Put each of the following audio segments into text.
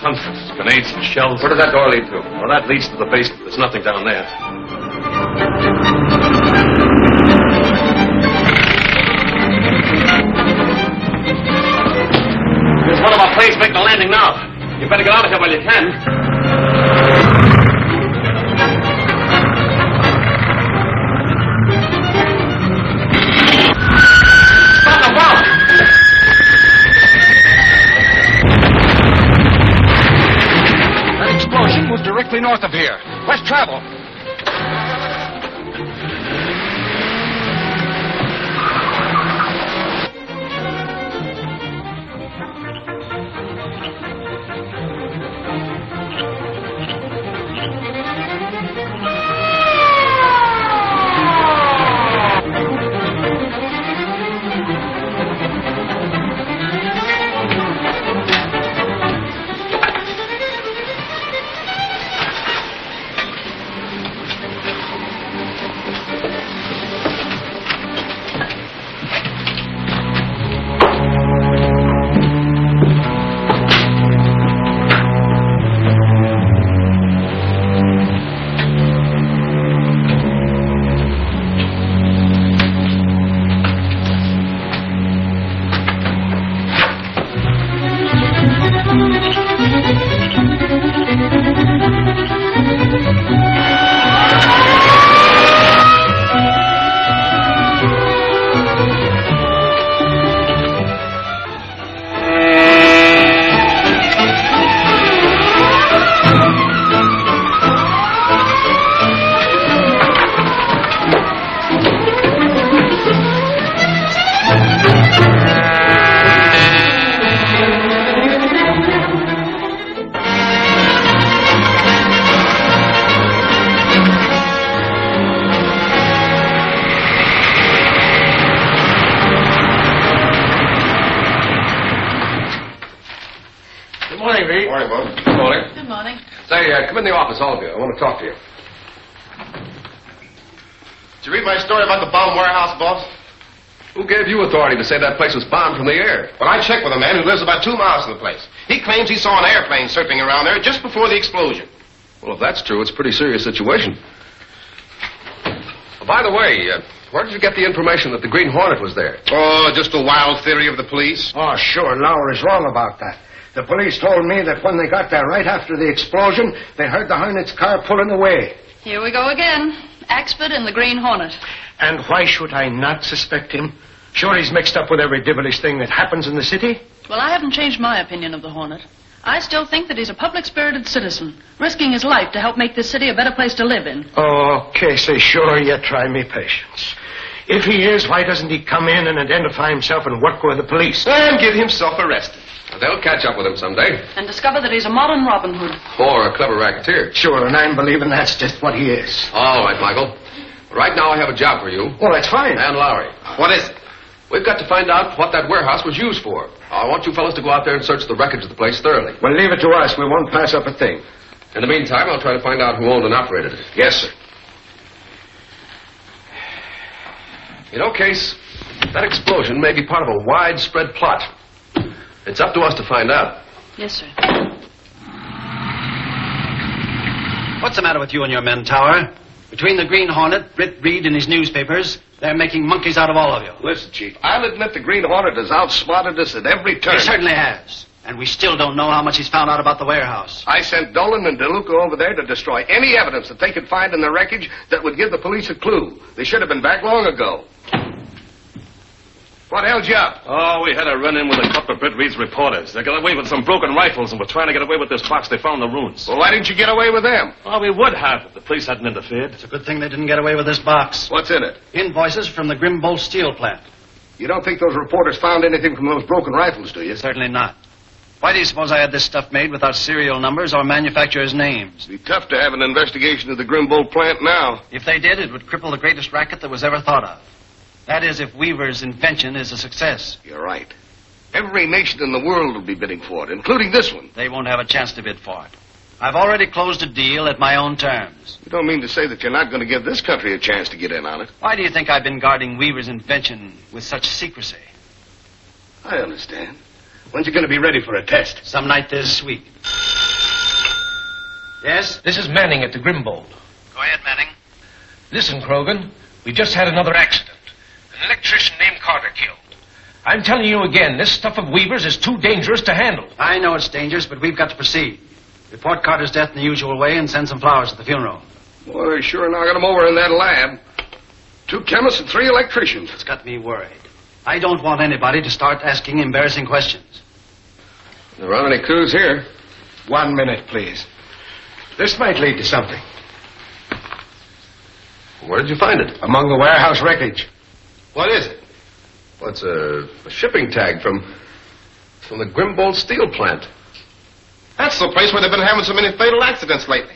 Tons. Grenades and shells. Where does that door lead to? Well, that leads to the basement. There's nothing down there. There's one of our planes making a landing now. You better get out of here while you can. Directly north of here. Let's travel. Come in the office, all of you. I want to talk to you. Did you read my story about the bomb warehouse, boss? Who gave you authority to say that place was bombed from the air? Well, I checked with a man who lives about 2 miles from the place. He claims he saw an airplane circling around there just before the explosion. Well, if that's true, it's a pretty serious situation. By the way, where did you get the information that the Green Hornet was there? Oh, just a wild theory of the police. Oh, sure. Lowry's wrong about that. The police told me that when they got there right after the explosion, they heard the Hornet's car pulling away. Here we go again. Axford and the Green Hornet. And why should I not suspect him? Sure he's mixed up with every devilish thing that happens in the city? Well, I haven't changed my opinion of the Hornet. I still think that he's a public-spirited citizen, risking his life to help make this city a better place to live in. Oh, Casey, sure, you try me patience. If he is, why doesn't he come in and identify himself and work with the police? And get himself arrested. They'll catch up with him someday. And discover that he's a modern Robin Hood. Or a clever racketeer. Sure, and I'm believing that's just what he is. All right, Michael. Right now I have a job for you. Oh, that's fine. And Lowry. What is it? We've got to find out what that warehouse was used for. I want you fellas to go out there and search the wreckage of the place thoroughly. Well, leave it to us. We won't pass up a thing. In the meantime, I'll try to find out who owned and operated it. Yes, sir. You know, Case, that explosion may be part of a widespread plot. It's up to us to find out. Yes, sir. What's the matter with you and your men, Tower? Between the Green Hornet, Britt Reed, and his newspapers, they're making monkeys out of all of you. Listen, Chief, I'll admit the Green Hornet has outspotted us at every turn. He certainly has. And we still don't know how much he's found out about the warehouse. I sent Dolan and DeLuca over there to destroy any evidence that they could find in the wreckage that would give the police a clue. They should have been back long ago. What held you up? Oh, we had a run-in with a couple of Britt Reed's reporters. They got away with some broken rifles and were trying to get away with this box they found in the ruins. Well, why didn't you get away with them? Well, we would have if the police hadn't interfered. It's a good thing they didn't get away with this box. What's in it? Invoices from the Grimbolt steel plant. You don't think those reporters found anything from those broken rifles, do you? Certainly not. Why do you suppose I had this stuff made without serial numbers or manufacturers' names? It'd be tough to have an investigation of the Grimbolt plant now. If they did, it would cripple the greatest racket that was ever thought of. That is, if Weaver's invention is a success. You're right. Every nation in the world will be bidding for it, including this one. They won't have a chance to bid for it. I've already closed a deal at my own terms. You don't mean to say that you're not going to give this country a chance to get in on it? Why do you think I've been guarding Weaver's invention with such secrecy? I understand. When's it going to be ready for a test? Some night this week. Yes? This is Manning at the Grimbold. Go ahead, Manning. Listen, Krogan, we just had another accident. An electrician named Carter killed. I'm telling you again, this stuff of Weaver's is too dangerous to handle. I know it's dangerous, but we've got to proceed. Report Carter's death in the usual way and send some flowers at the funeral. Well, they sure knocking him over in that lab. 2 chemists and 3 electricians. It's got me worried. I don't want anybody to start asking embarrassing questions. There aren't any clues here. 1 minute, please. This might lead to something. Where did you find it? Among the warehouse wreckage. What is it? Well, it's a shipping tag from the Grimbold steel plant. That's the place where they've been having so many fatal accidents lately.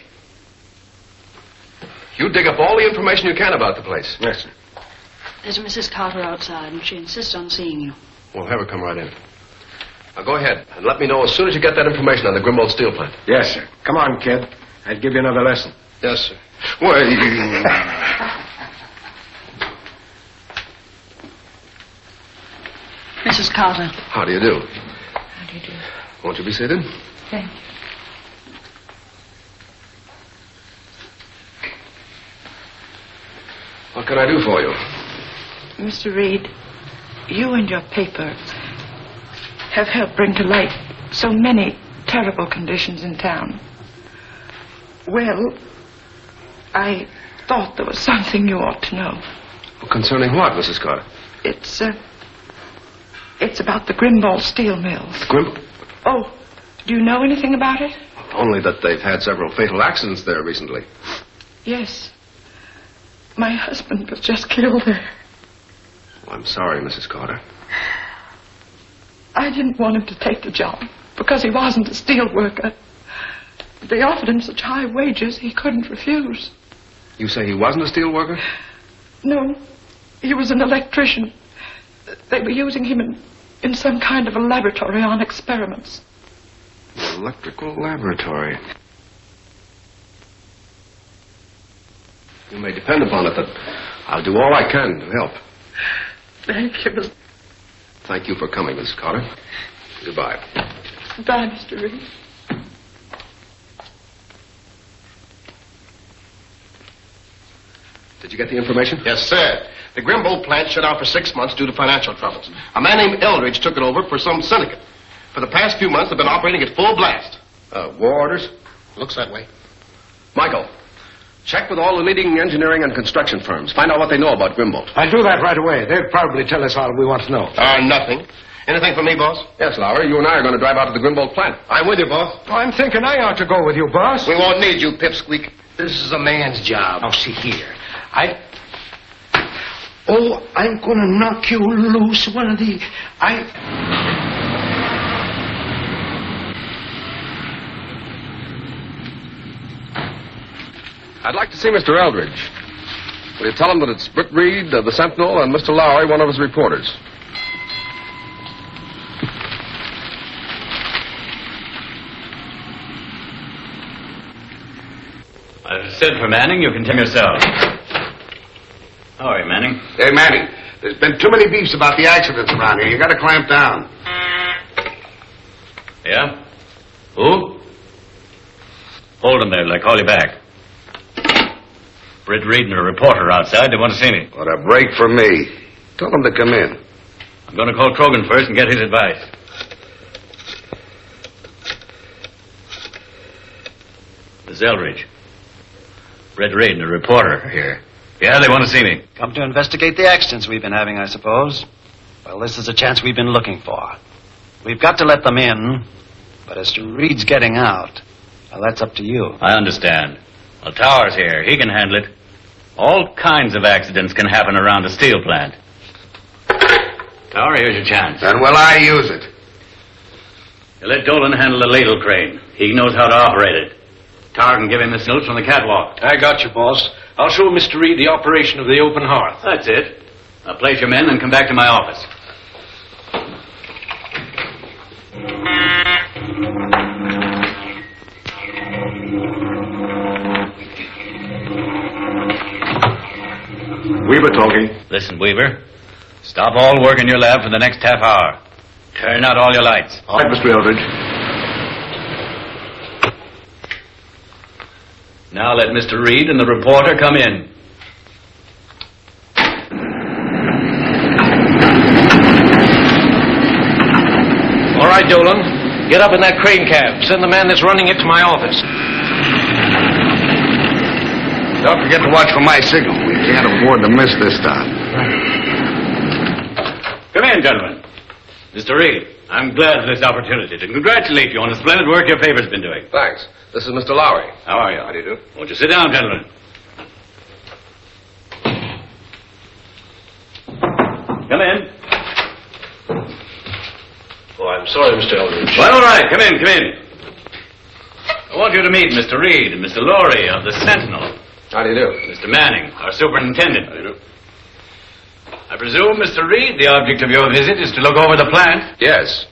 You dig up all the information you can about the place. Yes, sir. There's Mrs. Carter outside, and she insists on seeing you. We'll have her come right in. Now, go ahead and let me know as soon as you get that information on the Grimbold steel plant. Yes, sir. Come on, kid. I'll give you another lesson. Yes, sir. Well, Mrs. Carter. How do you do? How do you do? Won't you be seated? Thank you. What can I do for you? Mr. Reed, you and your paper have helped bring to light so many terrible conditions in town. Well, I thought there was something you ought to know. Well, concerning what, Mrs. Carter? It's about the Grimbold steel mills. Oh, do you know anything about it? Only that they've had several fatal accidents there recently. Yes. My husband was just killed there. Well, I'm sorry, Mrs. Carter. I didn't want him to take the job because he wasn't a steel worker. They offered him such high wages he couldn't refuse. You say he wasn't a steel worker? No, he was an electrician. They were using him in some kind of a laboratory on experiments. Electrical laboratory. You may depend upon it that I'll do all I can to help. Thank you. Thank you for coming, Mrs. Carter. Goodbye. Goodbye, Mr. Reed. Did you get the information? yes, sir. The Grimbold plant shut down for 6 months due to financial troubles. A man named Eldridge took it over for some syndicate. For the past few months, they've been operating at full blast. War orders? Looks that way. Michael, check with all the leading engineering and construction firms. Find out what they know about Grimbold. I'll do that right away. They'll probably tell us all we want to know. Nothing. Anything for me, boss? Yes, Lowry, you and I are going to drive out to the Grimbold plant. I'm with you, boss. Oh, I'm thinking I ought to go with you, boss. We won't need you, pipsqueak. This is a man's job. Oh, see here. I'm gonna knock you loose one of the... I'd like to see Mr. Eldridge. Will you tell him that it's Britt Reed, the Sentinel, and Mr. Lowry, one of his reporters? I've said for Manning, you can tell yourself. How are you, Manning? Hey, Manning, there's been too many beefs about the accidents around here. You gotta clamp down. Yeah? Who? Hold him there till I call you back. Britt Reed and a reporter outside. They want to see me. What a break for me. Tell them to come in. I'm going to call Krogan first and get his advice. Miss Eldridge. Britt Reed and a reporter are here. Yeah, they want to see me. Come to investigate the accidents we've been having, I suppose. Well, this is a chance we've been looking for. We've got to let them in, but as to Reed's getting out, well, that's up to you. I understand. Well, Tower's here. He can handle it. All kinds of accidents can happen around a steel plant. Tower, here's your chance. And will I use it? You let Dolan handle the ladle crane. He knows how to operate it. Tower can give him the notes from the catwalk. I got you, boss. I'll show Mr. Reed the operation of the open hearth. That's it. Now place your men and come back to my office. Weaver talking. Listen, Weaver. Stop all work in your lab for the next half hour. Turn out all your lights. All right, Mr. Eldridge. Now let Mr. Reed and the reporter come in. All right, Dolan. Get up in that crane cab. Send the man that's running it to my office. Don't forget to watch for my signal. We can't afford to miss this time. Come in, gentlemen. Mr. Reed, I'm glad for this opportunity to congratulate you on the splendid work your paper's been doing. Thanks. This is Mr. Lowry. How are you? How do you do? Won't you sit down, gentlemen? Come in. Oh, I'm sorry, Mr. Eldridge. Well, all right. Come in, come in. I want you to meet Mr. Reed and Mr. Lowry of the Sentinel. How do you do? Mr. Manning, our superintendent. How do you do? I presume, Mr. Reed, the object of your visit is to look over the plant? Yes.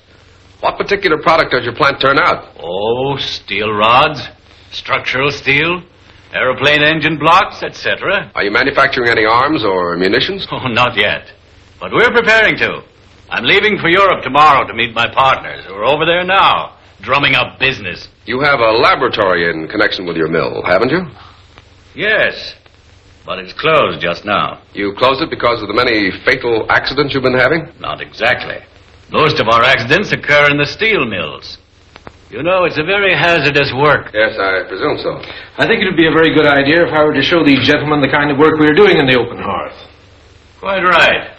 What particular product does your plant turn out? Oh, steel rods, structural steel, aeroplane engine blocks, etc. Are you manufacturing any arms or munitions? Oh, not yet. But we're preparing to. I'm leaving for Europe tomorrow to meet my partners who are over there now, drumming up business. You have a laboratory in connection with your mill, haven't you? Yes, but it's closed just now. You closed it because of the many fatal accidents you've been having? Not exactly. Most of our accidents occur in the steel mills. You know, it's a very hazardous work. Yes, I presume so. I think it would be a very good idea if I were to show these gentlemen the kind of work we are doing in the open hearth. Quite right.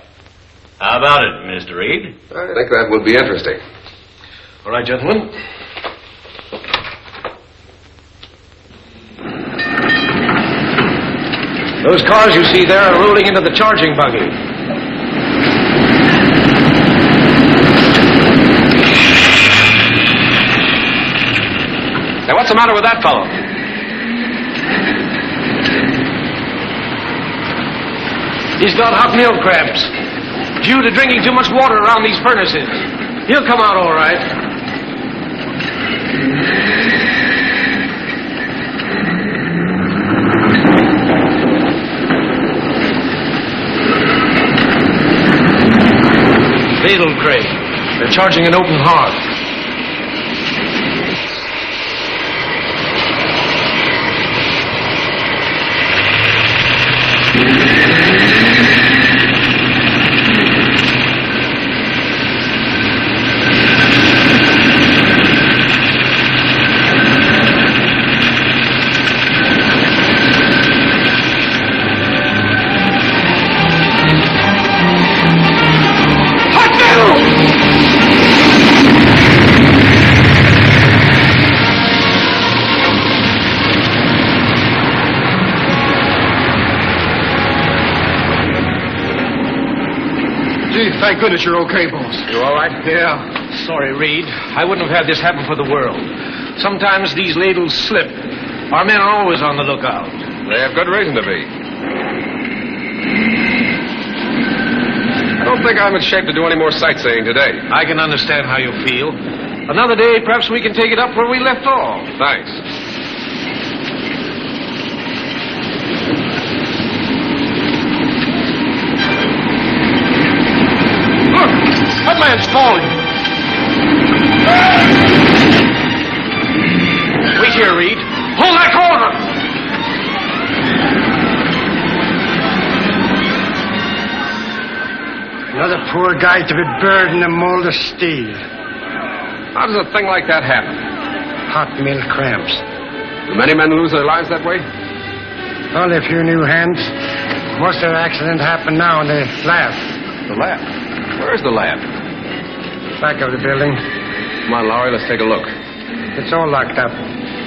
How about it, Mr. Reed? I think that would be interesting. All right, gentlemen. Those cars you see there are rolling into the charging buggy. Now, what's the matter with that fellow? He's got hot milk cramps. Due to drinking too much water around these furnaces. He'll come out all right. Ladle crane. They're charging an open hearth. Thank goodness you're okay, boss. You all right? Yeah. Sorry, Reed. I wouldn't have had this happen for the world. Sometimes these ladles slip. Our men are always on the lookout. They have good reason to be. I don't think I'm in shape to do any more sightseeing today. I can understand how you feel. Another day, perhaps we can take it up where we left off. Thanks. That man's falling. Wait here, Reed. Pull that corner! Another poor guy to be buried in a mold of steel. How does a thing like that happen? Hot mill cramps. Do many men lose their lives that way? Only a few new hands. Most of the accidents happen now in the lab. The lab? Where's the lab? Back of the building. Come on, Lowry, let's take a look. It's all locked up.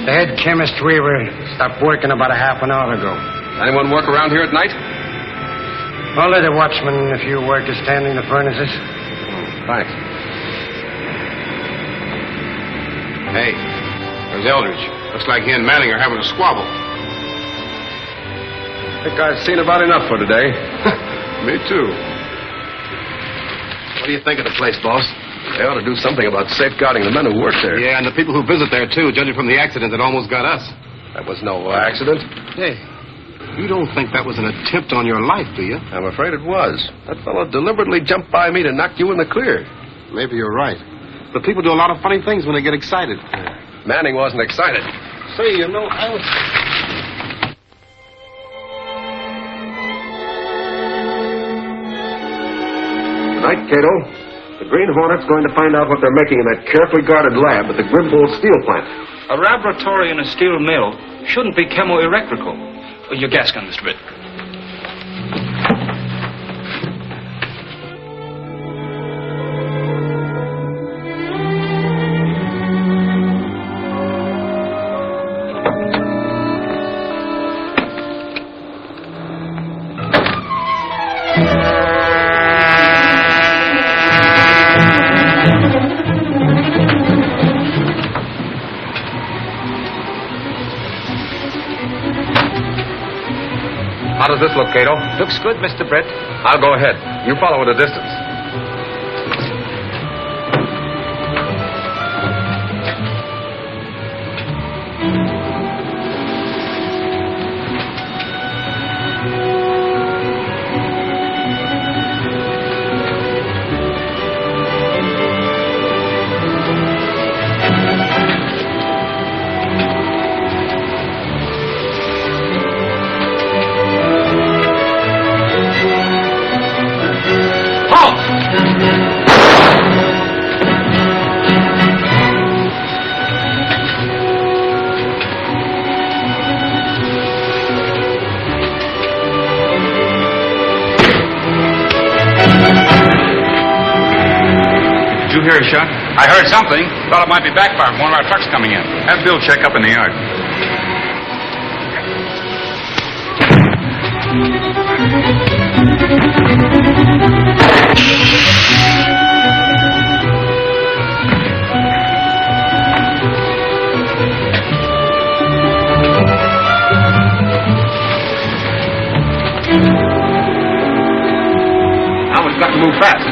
The head chemist Weaver stopped working about a half an hour ago. Anyone work around here at night? Only the watchman and a few workers tending the furnaces. Thanks. Hey, there's Eldridge. Looks like he and Manning are having a squabble. I think I've seen about enough for today. Me too. What do you think of the place, boss? They ought to do something about safeguarding the men who work there. Yeah, and the people who visit there, too, judging from the accident that almost got us. That was no accident. Hey, you don't think that was an attempt on your life, do you? I'm afraid it was. That fellow deliberately jumped by me to knock you in the clear. Maybe you're right. But people do a lot of funny things when they get excited. Manning wasn't excited. Say, you know, I was... Tonight, Cato, the Green Hornet's going to find out what they're making in that carefully guarded lab at the Grimble steel plant. A laboratory in a steel mill shouldn't be chemoelectrical. Your gas gun, Mr. Britt. How does this look, Cato? Looks good, Mr. Britt. I'll go ahead. You follow at a distance. Did you hear a shot? I heard something. Thought it might be backfire from one of our trucks coming in. Have Bill check up in the yard. Now we've got to move fast.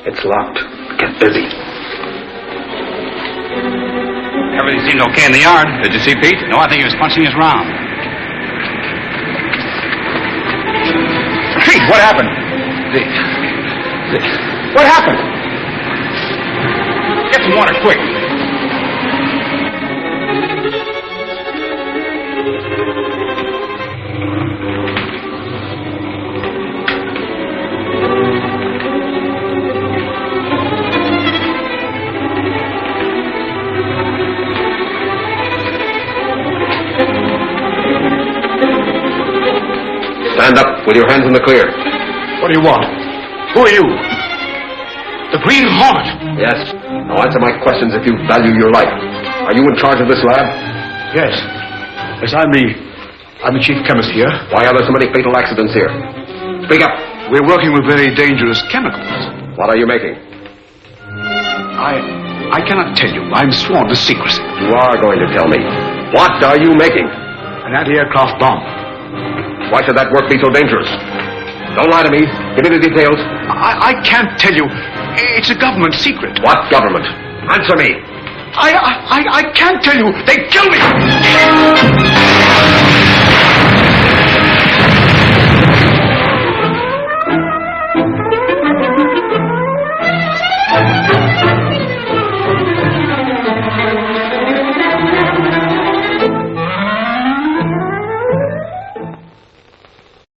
It's locked. Get busy. Everything seemed okay in the yard. Did you see Pete? No, I think he was punching his round. Pete, what happened? What happened? Get some water, quick. Stand up with your hands in the clear. What do you want? Who are you? The Green Hornet. Yes. Now answer my questions if you value your life. Are you in charge of this lab? Yes. Yes, I'm the chief chemist here. Why are there so many fatal accidents here? Speak up. We're working with very dangerous chemicals. What are you making? I cannot tell you. I'm sworn to secrecy. You are going to tell me. What are you making? An anti-aircraft bomb. Why should that work be so dangerous? Don't lie to me. Give me the details. I can't tell you. It's a government secret. What government? Answer me. I can't tell you. They killed me.